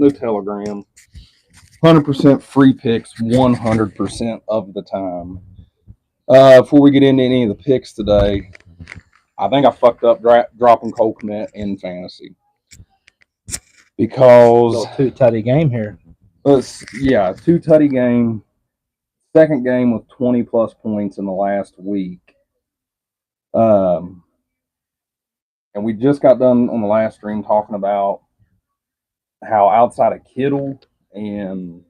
No Telegram. 100% free picks 100% of the time. Before we get into any of the picks today, I think I fucked up dropping Cole Kmet in fantasy because little two-tutty game here. yeah, 2 tutty game. Second game with 20 plus points in the last week. And we just got done on the last stream talking about how outside of Kittle and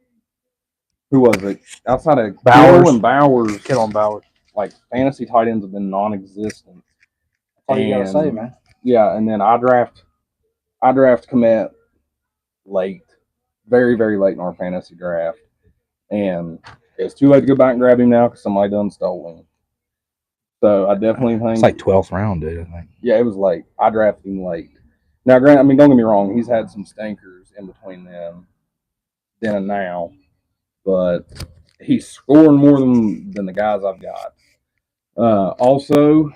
who was it? Outside of Bowers. Kittle and Bowers, Kittle and Bowers. like fantasy tight ends have been non-existent. That's all you gotta say, man. Yeah, and then I draft Kmet late, very very late in our fantasy draft, and it's too late to go back and grab him now because somebody done stole him. So I definitely think it's like 12th round, dude. I think. Yeah, it was late. I drafted him late. Now, Grant, I mean, don't get me wrong. He's had some stinkers in between then and now, but he's scoring more than the guys I've got. Also,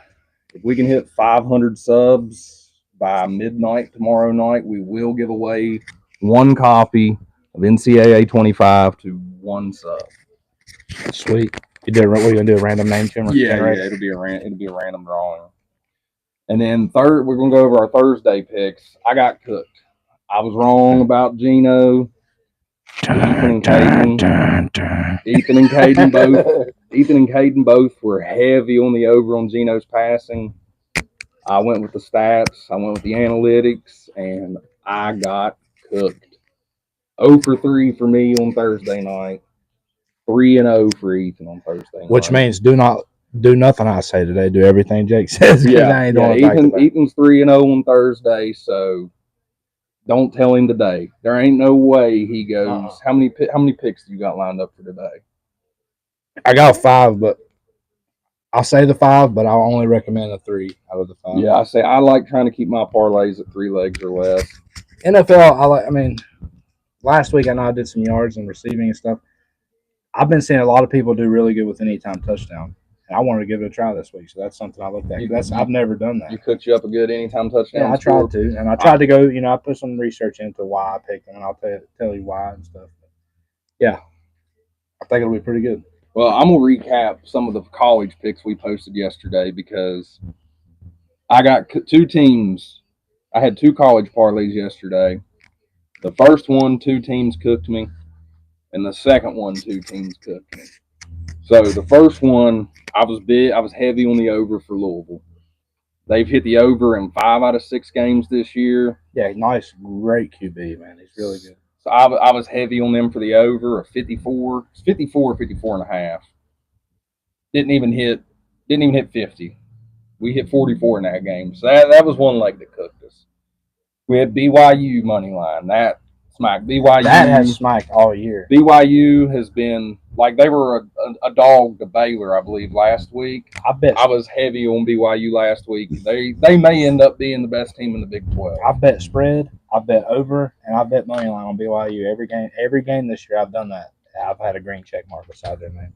if we can hit 500 subs by midnight tomorrow night, we will give away one copy of NCAA 25 to one sub. Sweet. What are you gonna do? A random name generator? Yeah. It'll be a random drawing. And then third, we're gonna go over our Thursday picks. I got cooked. I was wrong about Geno. Ethan and Caden both were heavy on the over on Geno's passing. I went with the stats. I went with the analytics, and I got cooked. 0 for 3 for me on Thursday night. 3-0 for Ethan on Thursday night. Which means do nothing I say today. Do everything Jake says. Ethan's 3-0 on Thursday, so don't tell him today. There ain't no way he goes. How many picks do you got lined up for today? I got 5, but I'll say the 5, but I'll only recommend a 3 out of the 5. Yeah, I like trying to keep my parlays at 3 legs or less. NFL, I mean, last week I know I did some yards and receiving and stuff. I've been seeing a lot of people do really good with anytime touchdown. And I wanted to give it a try this week, so that's something I looked at. I've never done that. You cooked you up a good anytime touchdown? Yeah, I tried to, and I tried to go. I put some research into why I picked them, and I'll tell you why and stuff. Yeah, I think it'll be pretty good. Well, I'm gonna recap some of the college picks we posted yesterday because I got 2 teams. I had 2 college parlays yesterday. The first one, 2 teams cooked me, and the second one, 2 teams cooked me. So the first one, I was heavy on the over for Louisville. They've hit the over in 5 out of 6 games this year. Yeah, nice, great QB, man. He's really good. So I was heavy on them for the over of 54. It's 54 and a half. Didn't even hit 50. We hit 44 in that game. So that was one leg that cooked us. We had BYU money line. That smacked BYU. That has smacked all year. BYU has been like they were a dog to Baylor, I believe, last week. I was heavy on BYU last week. They may end up being the best team in the Big 12. I bet spread, I bet over, and I bet money line on BYU every game this year. I've done that. I've had a green check mark beside their name.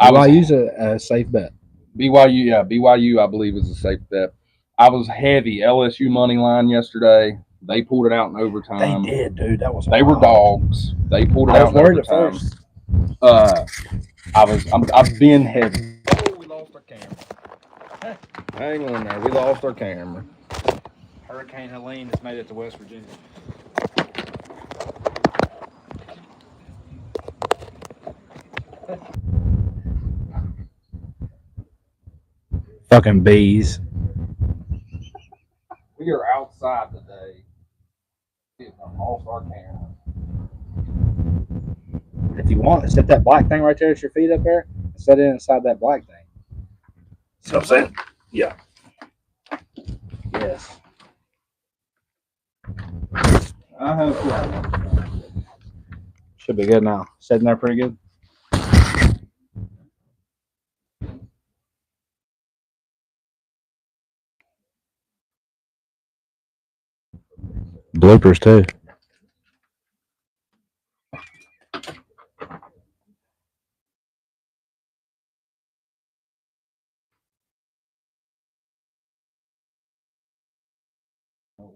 BYU's a safe bet. BYU, I believe, is a safe bet. I was heavy LSU money line yesterday. They pulled it out in overtime. They did, dude. They were dogs. They pulled it out in overtime. I've been heavy. Oh, we lost our camera. Hang on there. We lost our camera. Hurricane Helene has made it to West Virginia. Fucking bees. We are outside today. We lost our camera. If you want, set that black thing right there at your feet up there. And set it inside that black thing. See what I'm saying? Yeah. Yes. I have. Should be good now. Sitting there pretty good. Bloopers too.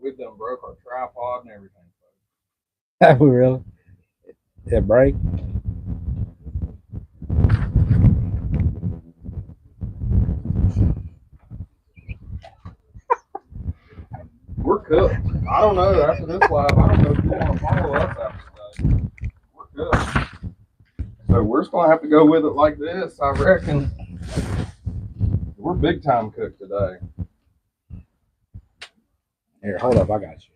We've done broke our tripod and everything. We really? Yeah, break. We're cooked. I don't know. After this live, I don't know if you want to follow us after today. We're cooked. So we're just gonna have to go with it like this, I reckon. We're big time cooked today. Here, hold up. I got you.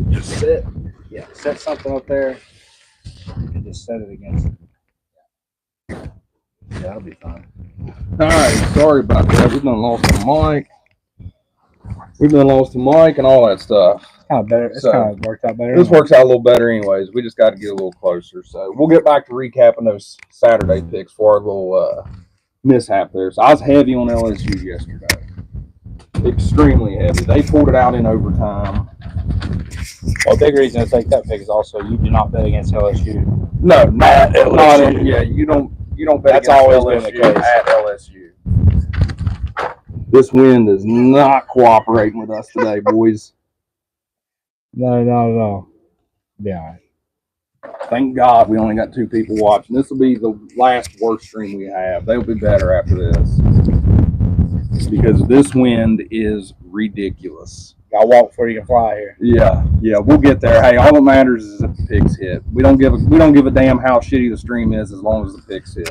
Just sit. Yeah, set something up there and just set it against it. Yeah, that'll be fine. All right, sorry about that. We've done lost the mic. We've done lost the mic and all that stuff. Kind of better. It's So, kind of worked out better. This works out a little better, anyways. We just got to get a little closer. So we'll get back to recapping those Saturday picks for our little mishap there. So I was heavy on LSU yesterday, extremely heavy. They pulled it out in overtime. Well, a big reason to take that pick is also you do not bet against LSU. No, not LSU. yeah. You don't bet That's against always LSU been the case. at LSU. This wind is not cooperating with us today, boys. No. Yeah. Thank God we only got 2 people watching. This will be the last worst stream we have. They'll be better after this. Because this wind is ridiculous. Gotta walk before you can fly here. Yeah, we'll get there. Hey, all that matters is if the picks hit. We don't give a damn how shitty the stream is as long as the picks hit.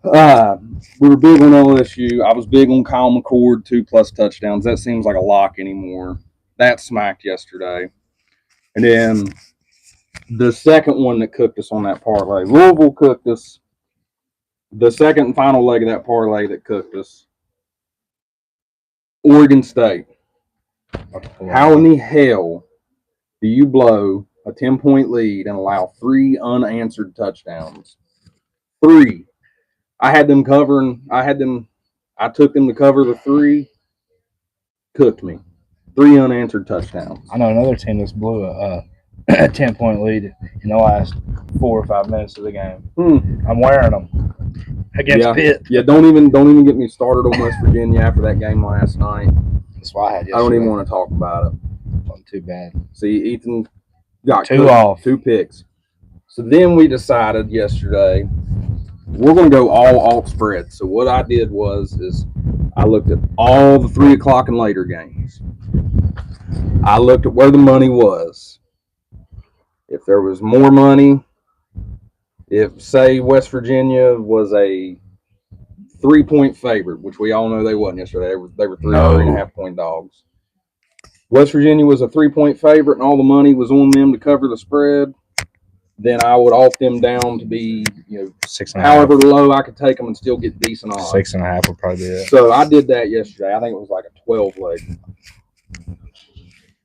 We were big on LSU. I was big on Kyle McCord, 2+ touchdowns. That seems like a lock anymore. That smacked yesterday. And then the second one that cooked us on that parlay, Louisville cooked us. The second and final leg of that parlay that cooked us, Oregon State. How in the hell do you blow a 10-point lead and allow 3 unanswered touchdowns? 3. I had them covering. I took them to cover the 3. Cooked me. 3 unanswered touchdowns. I know another team that's blew a 10-point lead in the last 4 or 5 minutes of the game. I'm wearing them against Pitt. Yeah, don't even get me started on West Virginia after that game last night. That's why I had yesterday. I don't even want to talk about it. Wasn't too bad. See, Ethan got 2 off. 2 picks. So then we decided yesterday we're going to go all alt spread. So what I did was I looked at all the 3 o'clock and later games. I looked at where the money was. If there was more money, if, say, West Virginia was a 3-point favorite, which we all know they wasn't yesterday. They were 3.5-point dogs. West Virginia was a 3-point favorite and all the money was on them to cover the spread. Then I would alt them down to be, 6.5. however low I could take them and still get decent odds. 6.5 would probably be it. So I did that yesterday. I think it was like a 12 leg.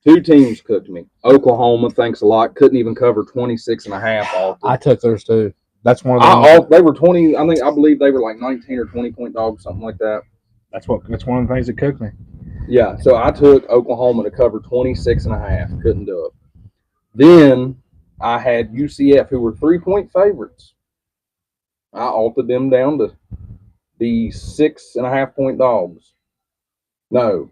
2 teams cooked me. Oklahoma, thanks a lot, couldn't even cover 26.5 alt. I took theirs too. That's one of the. They were 20. I believe they were like 19 or 20-point dogs, something like that. That's one of the things that cooked me. Yeah, so I took Oklahoma to cover 26.5. Couldn't do it. Then I had UCF, who were 3-point favorites. I altered them down to the 6.5-point dogs. No,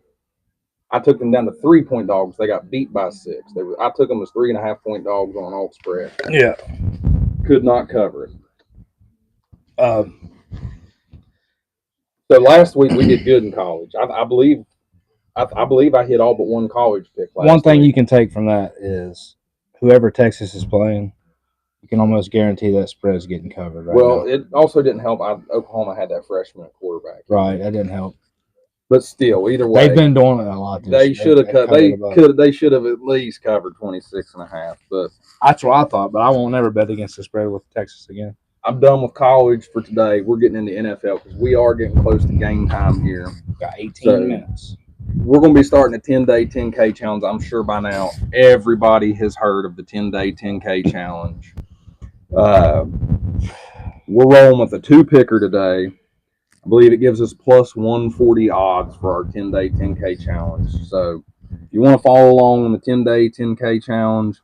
I took them down to 3-point dogs. They got beat by 6. I took them as 3.5-point dogs on alt spread. Yeah, could not cover it. So last week we did good in college. I believe I hit all but one college pick. One thing you can take from that is whoever Texas is playing, you can almost guarantee that spread is getting covered. Right well, now. It also didn't help. Oklahoma had that freshman at quarterback. Right, that didn't help. But still, either way, they've been doing it a lot. They should have cut. They should have at least covered 26.5. But that's what I thought. But I won't never bet against the spread with Texas again. I'm done with college for today. We're getting into NFL because we are getting close to game time here. Got 18 minutes. We're going to be starting a 10-day 10K challenge. I'm sure by now everybody has heard of the 10-day 10K challenge. We're rolling with a 2-picker today. I believe it gives us plus 140 odds for our 10-day 10K challenge. So if you want to follow along in the 10-day 10K challenge,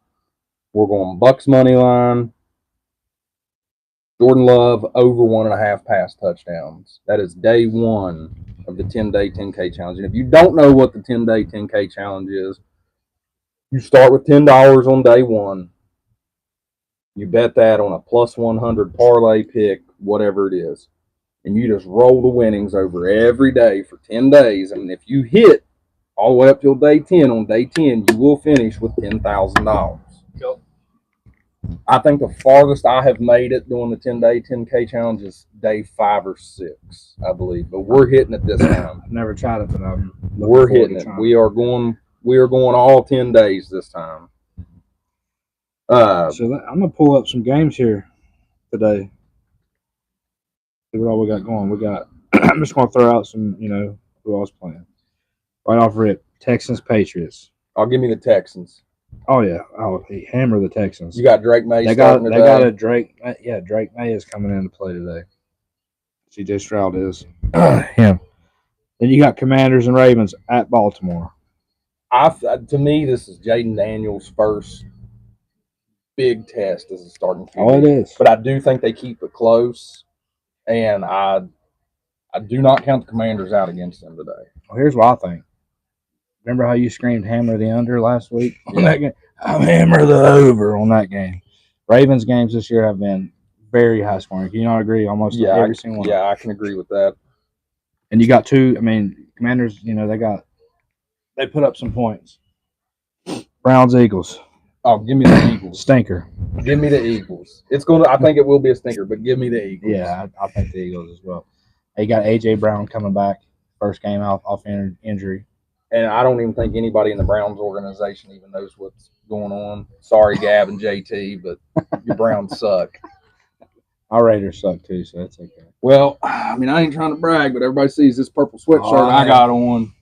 we're going Bucks money line, Jordan Love over 1.5 pass touchdowns. That is day 1 of the 10-day 10K challenge. And if you don't know what the 10-day 10K challenge is, you start with $10 on day 1. You bet that on a plus 100 parlay pick, whatever it is. And you just roll the winnings over every day for 10 days. And if you hit all the way up till day 10, on day 10, you will finish with $10,000. Yep. I think the farthest I have made it doing the 10-day 10K challenge is day 5 or 6, I believe. But we're hitting it this time. I've never tried it, but I'm looking We're forward hitting to it. trying We are going all 10 days this time. So I'm gonna pull up some games here today. See what all we got going. We got. I'm just gonna throw out some. Who else playing? Right off rip, Texans Patriots. I'll give me the Texans. Oh yeah. Oh, he hammer the Texans. You got Drake May They got starting today. a Drake. Yeah, Drake May is coming into play today. CJ Stroud is him. Then you got Commanders and Ravens at Baltimore. To me, this is Jaden Daniels' first big test as a starting QB. Oh, it is. But I do think they keep it close, and I do not count the Commanders out against them today. Well, here's what I think. Remember how you screamed hammer the under last week on Yeah. that game? I'm hammer the over on that game. Ravens games this year have been very high scoring. Can you not agree? Almost every single one. Yeah, I can agree with that. And you got two. I mean, Commanders. They put up some points. Browns Eagles Oh, give me the Eagles. stinker. Give me the Eagles. I think it will be a stinker, but give me the Eagles. Yeah, I think the Eagles as well. They got AJ Brown coming back first game off injury. And I don't even think anybody in the Browns organization even knows what's going on. Sorry, Gab and JT, but your Browns suck. Our Raiders suck too, so that's okay. Well, I mean, I ain't trying to brag, but everybody sees this purple sweatshirt Oh, I got on.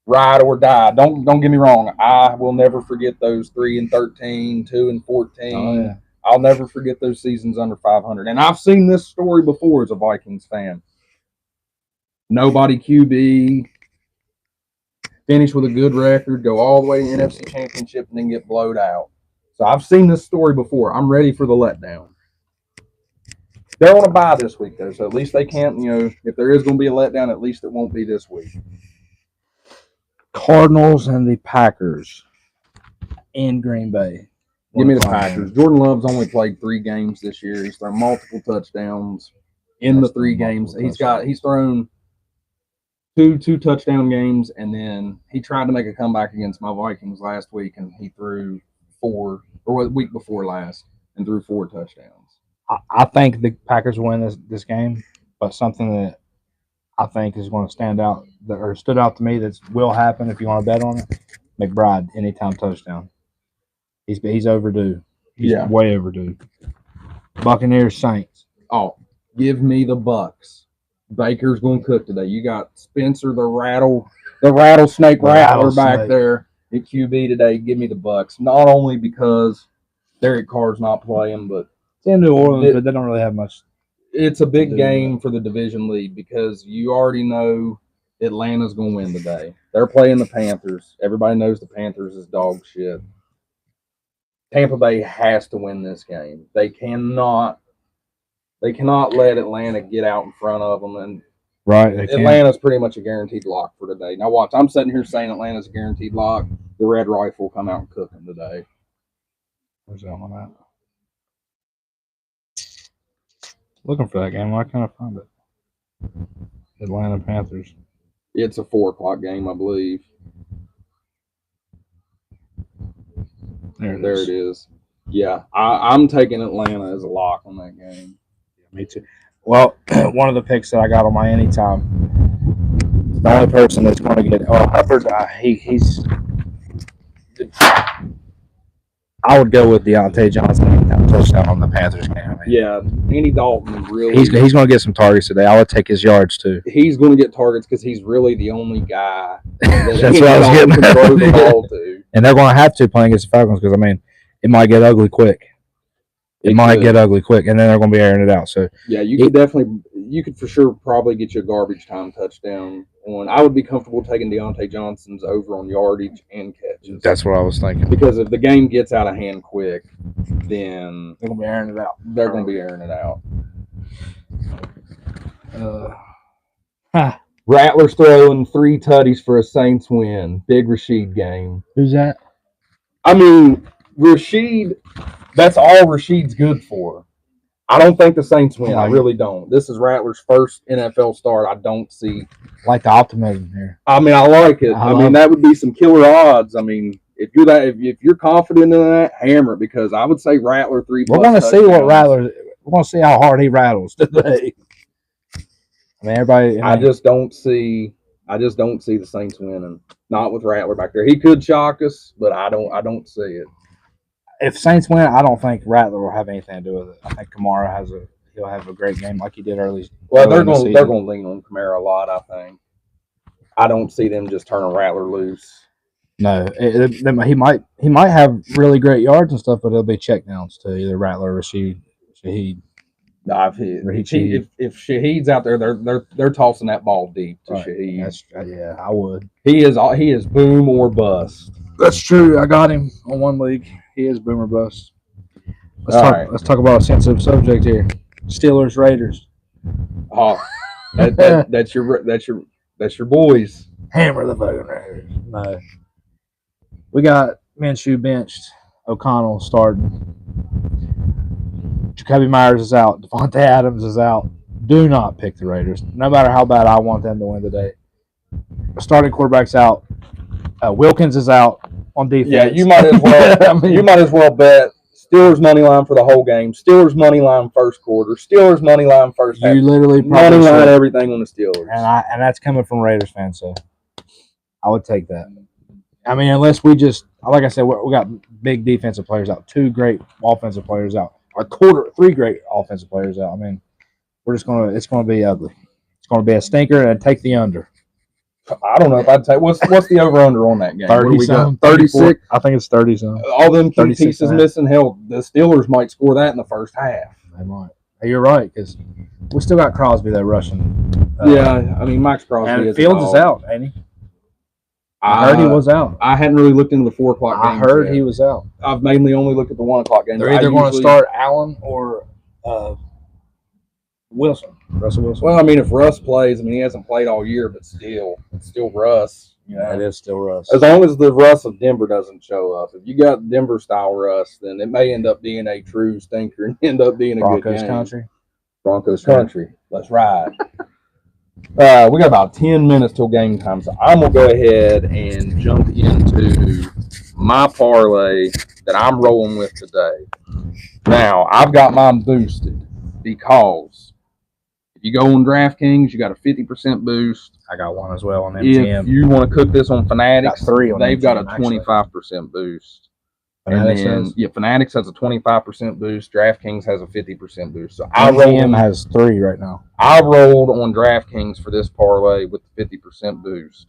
Ride or die. Don't get me wrong. I will never forget those 3-13, 2-14. Oh yeah. I'll never forget those seasons under 500. And I've seen this story before as a Vikings fan. Nobody QB, finish with a good record, go all the way to the NFC Championship, and then get blowed out. So I've seen this story before. I'm ready for the letdown. They're on a bye this week, though, so at least they can't, if there is going to be a letdown, at least it won't be this week. Cardinals and the Packers in Green Bay. Give me the Packers. Jordan Love's only played 3 games this year. He's thrown multiple touchdowns in the 3 games. He's thrown two touchdown games, and then he tried to make a comeback against my Vikings last week, and he threw 4, or the week before last, and threw 4 touchdowns. I think the Packers win this game, but something that I think is going to stand out or stood out to me that will happen if you want to bet on it. McBride anytime touchdown. He's overdue. He's way overdue. Buccaneers Saints. Oh, give me the Bucks. Baker's going to cook today. You got Spencer the rattlesnake rattler back there at QB today. Give me the Bucks. Not only because Derek Carr's not playing, but it's in New Orleans, but they don't really have much. It's a big game for the division lead because you already know Atlanta's going to win today. They're playing the Panthers. Everybody knows the Panthers is dog shit. Tampa Bay has to win this game. They cannot let Atlanta get out in front of them. And right, Atlanta's pretty much a guaranteed lock for today. Now watch, I'm sitting here saying Atlanta's a guaranteed lock. The Red Rifle will come out and cook them today. Where's that one at? Looking for that game. Why can't I find it? Atlanta Panthers. It's a 4:00 game, I believe. There it is. Yeah, I'm taking Atlanta as a lock on that game. Yeah, me too. Well, one of the picks that I got on my anytime, the only person that's going to get Hubbard, he's. I would go with Deontay Johnson anytime touchdown on the Panthers game. I mean, Yeah, Andy Dalton really. He's going to get some targets today. I would take his yards too. He's going to get targets because he's really the only guy that That's what I was Dalton getting can throw the at. ball to. And they're going to have to play against the Falcons because, I mean, it might get ugly quick. It might get ugly quick, and then they're going to be airing it out. So yeah, you could for sure probably get you a garbage time touchdown on. I would be comfortable taking Deontay Johnson's over on yardage and catches. that's what I was thinking. Because if the game gets out of hand quick, then They're going to be airing it out. they're going to be airing it out. Rattler's throwing 3 tutties for a Saints win. Big Rashid game. Who's that? I mean, Rashid, That's all Rasheed's good for. I don't think the Saints win. I Like- really don't. This is Rattler's first NFL start. I don't see. Like the optimism here. I mean, I like it. I I love mean, it. that would be some killer odds. I mean, if you're that, if you're confident in that, hammer it, because I would say Rattler 3+. We're going to see what touchdowns. Rattler. We're going to see how hard he rattles today. I mean, everybody. I just don't see the Saints winning. Not with Rattler back there. He could shock us, but I don't see it. If Saints win, I don't think Rattler will have anything to do with it. I think Kamara he'll have a great game like he did early. Well, early they're in the going season. to lean on Kamara a lot. I think. I don't see them just turning Rattler loose. No, he might have really great yards and stuff, but it'll be checkdowns to either Rattler or Shaheed. I've hit. Shaheed. If Shaheed's out there, they're tossing that ball deep to Right. Shaheed. I would. He is boom or bust. That's true. I got him on one league. He is boomer bust. All Let's talk about a sensitive subject here. Steelers Raiders. Oh, that's your boys. Hammer the fucking Raiders. No. We got Minshew benched. O'Connell starting. Jacoby Myers is out. Devontae Adams is out. Do not pick the Raiders, no matter how bad I want them to win today. Starting quarterback's out. Wilkins is out on defense. Yeah, you might as well. I mean, You might as well bet Steelers money line for the whole game. Steelers money line first quarter. Steelers money line first half. you literally Money probably line should. everything on the Steelers. And that's coming from Raiders fans, so I would take that. I mean, unless we just, like I said, we got big defensive players out, 2 great offensive players out, or 3 great offensive players out. I mean, it's gonna be ugly. It's gonna be a stinker and take the under. I don't know if I'd take what's the over under on that game. What do 30 we got? some, 36. I think it's 30 some. All them key 36 pieces and a half. missing. Hell, the Steelers might score that in the first half. They might. You're right, because we still got Crosby there rushing. Yeah, I mean Max Crosby And Fields is out, ain't he? I heard he was out. I hadn't really looked into the 4 o'clock game. I heard he was out. I've mainly only looked at the 1 o'clock game. They're either going to start Allen or Russell Wilson. Well, I mean, if Russ plays, I mean, he hasn't played all year, but it's still Russ. You know, It is still Russ. as long as the Russ of Denver doesn't show up. If you got Denver style Russ, then it may end up being a true stinker and end up being a good Broncos game. country. Broncos country. Let's ride. We got about 10 minutes till game time, so I'm gonna go ahead and jump into my parlay that I'm rolling with today. Now, I've got mine boosted because if you go on DraftKings, you got a 50% boost. I got one as well on If MGM. you want to cook this on Fanatics, Got 3 on they've got a MGM, actually. 25% boost. Fanatics And then, has- Fanatics has a 25% boost. DraftKings has a 50% boost. So I rolled MGM has 3 right now. I rolled on DraftKings for this parlay with the 50% boost.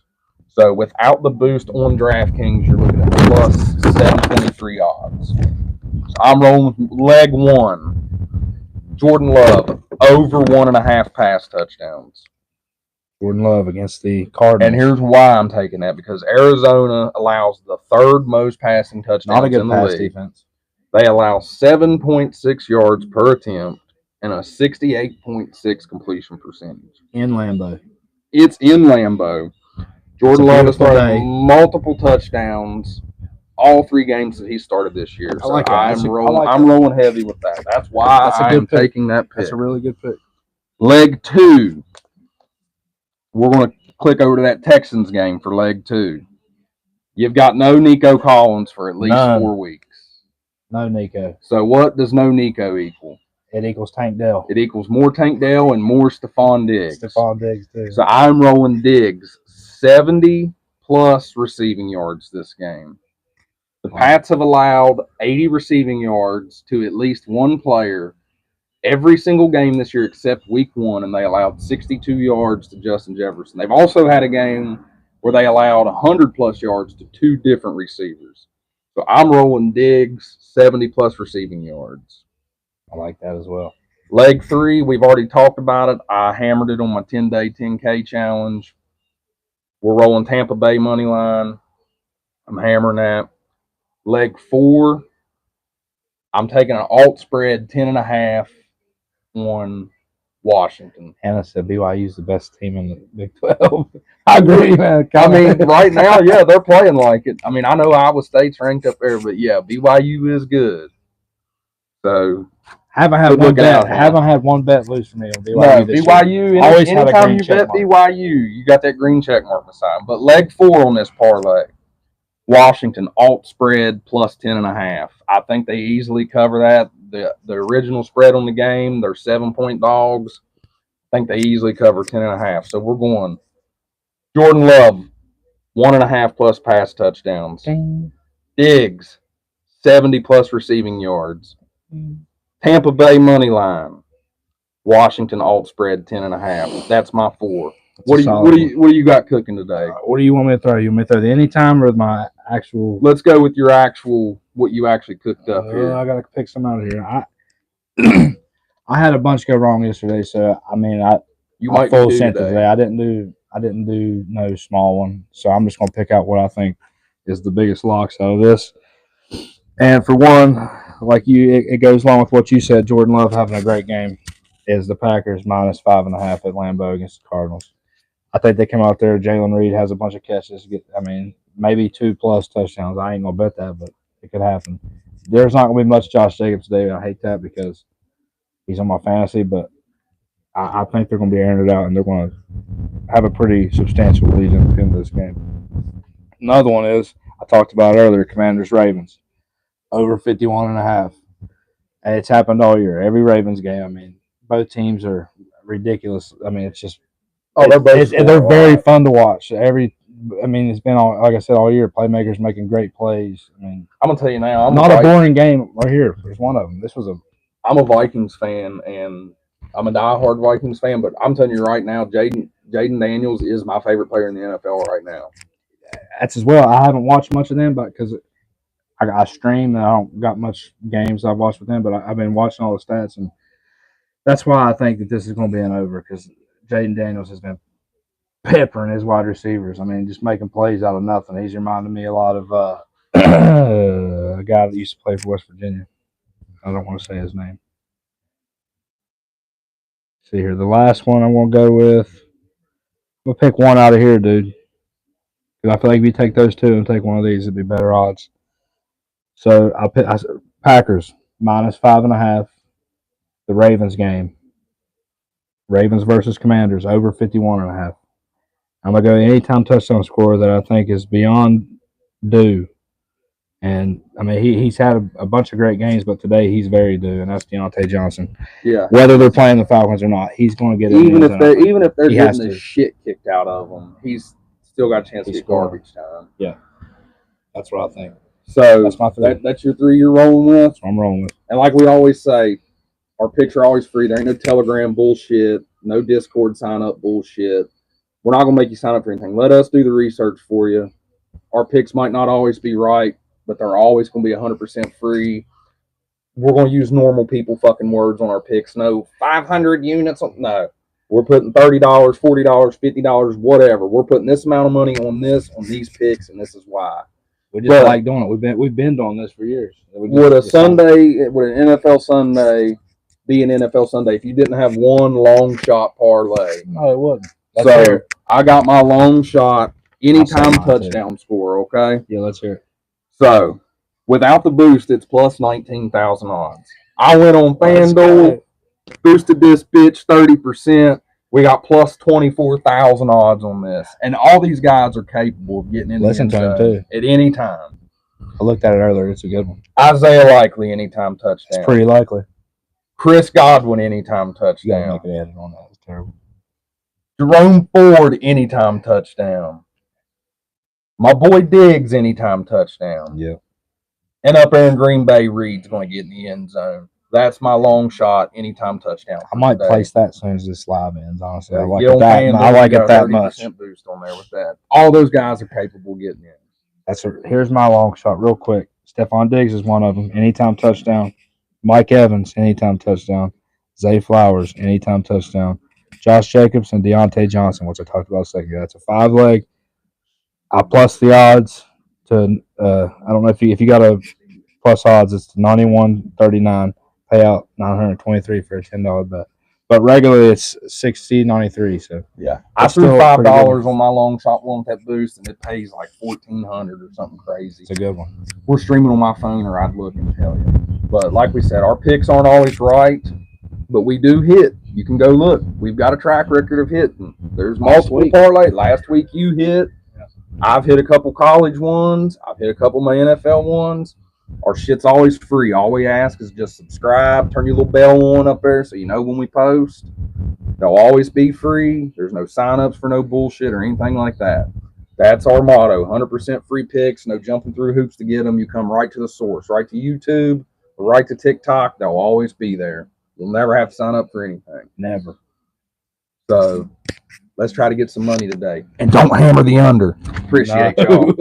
So without the boost on DraftKings, you're looking at plus 723 odds. So I'm rolling with leg 1. Jordan Love over 1.5 pass touchdowns. Jordan Love against the Cardinals. And here's why I'm taking that, because Arizona allows the 3rd most passing touchdowns not a good in the pass league. defense. They allow 7.6 yards per attempt and a 68.6 completion percentage. In Lambeau. It's in Lambeau. Jordan It's a Love has beautiful thrown day. multiple touchdowns all 3 games that he started this year. So like that. I'm I rolling. like I'm that. rolling heavy with that. That's why That's a I'm good pick. taking that pick. That's a really good pick. Leg 2. We're going to click over to that Texans game for leg 2. You've got no Nico Collins for at least None. 4 weeks. No Nico. So what does no Nico equal? It equals Tank Dell. It equals more Tank Dell and more Stephon Diggs. Stephon Diggs, too. So I'm rolling Diggs 70 plus receiving yards this game. The Pats have allowed 80 receiving yards to at least one player every single game this year except week 1, and they allowed 62 yards to Justin Jefferson. They've also had a game where they allowed 100 plus yards to 2 different receivers. So I'm rolling Diggs 70 plus receiving yards. I like that as well. Leg 3, we've already talked about it. I hammered it on my 10-day 10K challenge. We're rolling Tampa Bay money line. I'm hammering that. Leg 4, I'm taking an alt spread 10.5 on Washington. Hannah said BYU's the best team in the Big 12. I agree, man. I mean, right now, yeah, they're playing like it. I mean, I know Iowa State's ranked up there, but yeah, BYU is good. So Haven't had Good one looking bet. out, man. Haven't had one bet lose for me on BYU no, this year. BYU. Always had a Anytime green you check bet mark. BYU, you got that green check mark beside. But leg 4 on this parlay. Washington alt spread plus 10.5. I think they easily cover that. The original spread on the game, they're 7-point dogs. I think they easily cover 10.5. So we're going Jordan Love, 1.5 plus pass touchdowns. Ding. Diggs, 70 plus receiving yards. Tampa Bay money line. Washington alt spread 10.5. That's my 4. What do you got cooking today? What do you want me to throw? You want me to throw the anytime or my actual? Let's go with your actual what you actually cooked up here. I gotta pick some out of here. I had a bunch go wrong yesterday, so I mean You I'm might full do sent today. today. I didn't do no small one, so I'm just gonna pick out what I think is the biggest locks out of this. And for one, like you, it goes along with what you said. Jordan Love having a great game is the Packers minus 5.5 at Lambeau against the Cardinals. I think they come out there. Jalen Reed has a bunch of catches. Maybe 2+ touchdowns. I ain't gonna bet that, but it could happen. There's not gonna be much Josh Jacobs today. I hate that because he's on my fantasy, but I think they're gonna be airing it out and they're gonna have a pretty substantial lead into this game. Another one is I talked about earlier. Commanders Ravens over 51.5. And it's happened all year. Every Ravens game. I mean, both teams are ridiculous. I mean, it's just. They're very fun to watch. It's been all, like I said, all year. Playmakers making great plays. I mean, I'm gonna tell you now. I'm not a boring game right here. There's one of them. I'm a Vikings fan, and I'm a diehard Vikings fan. But I'm telling you right now, Jaden Daniels is my favorite player in the NFL right now. That's as well. I haven't watched much of them, but because I stream and I don't got much games I've watched with them, but I've been watching all the stats, and that's why I think that this is going to be an over because Jaden Daniels has been peppering his wide receivers. I mean, just making plays out of nothing. He's reminding me a lot of a guy that used to play for West Virginia. I don't want to say his name. See here, the last one I'm going to go with. We'll pick one out of here, dude. Because I feel like if you take those two and take one of these, it'd be better odds. So I'll pick Packers minus 5.5. The Ravens game. Ravens versus Commanders over 51.5. I'm gonna go anytime touchdown scorer that I think is beyond due. And I mean he's had a bunch of great games, but today he's very due, and that's Deontay Johnson. Yeah. Whether they're playing the Falcons or not, he's going to get it. Even if they're He getting the shit kicked out of him, he's still got a chance to get garbage time. Yeah, that's what I think. So that's my 3. That's your 3 you're rolling with. That's what I'm rolling with. And like we always say, our picks are always free. There ain't no Telegram bullshit, no Discord sign up bullshit. We're not gonna make you sign up for anything. Let us do the research for you. Our picks might not always be right, but they're always gonna be 100% free. We're gonna use normal people fucking words on our picks. No 500 units. No, we're putting $30, $40, $50, whatever. We're putting this amount of money on these picks, and this is why. We just like doing it. We've been doing this for years. Would an NFL Sunday be an NFL Sunday if you didn't have one long shot parlay? No, it wouldn't. So I got my long shot anytime touchdown score. Okay. Yeah, let's hear it. So without the boost, it's plus 19,000 odds. I went on FanDuel, boosted this bitch 30%. We got plus 24,000 odds on this, and all these guys are capable of getting in the end zone too at any time. I looked at it earlier. It's a good one. Isaiah Likely anytime touchdown. It's pretty likely. Chris Godwin anytime touchdown. You gotta make an edit on that. It's terrible. Jerome Ford anytime touchdown. My boy Diggs anytime touchdown. Yeah. And up there in Green Bay, Reed's going to get in the end zone. That's my long shot anytime touchdown. I might place that as soon as this live ends. Honestly, I like it that much. Boost on there with that. All those guys are capable of getting in. Here's my long shot, real quick. Stephon Diggs is one of them. Anytime touchdown. Mike Evans, anytime touchdown. Zay Flowers, anytime touchdown. Josh Jacobs and Deontay Johnson, which I talked about a second ago. That's a 5-leg. I plus the odds to I don't know if you got a plus odds, it's 91.39. Payout 923 for a $10 bet. But regularly it's 60.93. So yeah, I threw $5 on my long shot one with that boost, and it pays like $1,400 or something crazy. It's a good one. We're streaming on my phone, or I'd look and tell you. But like we said, our picks aren't always right, but we do hit. You can go look. We've got a track record of hitting. There's multiple parlays. Last week you hit. I've hit a couple college ones. I've hit a couple of my NFL ones. Our shit's always free. All we ask is just subscribe, turn your little bell on up there so you know when we post. They'll always be free. There's no sign-ups for no bullshit or anything like that. That's our motto. 100% free picks, no jumping through hoops to get them. You come right to the source, right to YouTube, or right to TikTok. They'll always be there. You'll never have to sign up for anything. Never. So let's try to get some money today. And don't hammer the under. Appreciate y'all.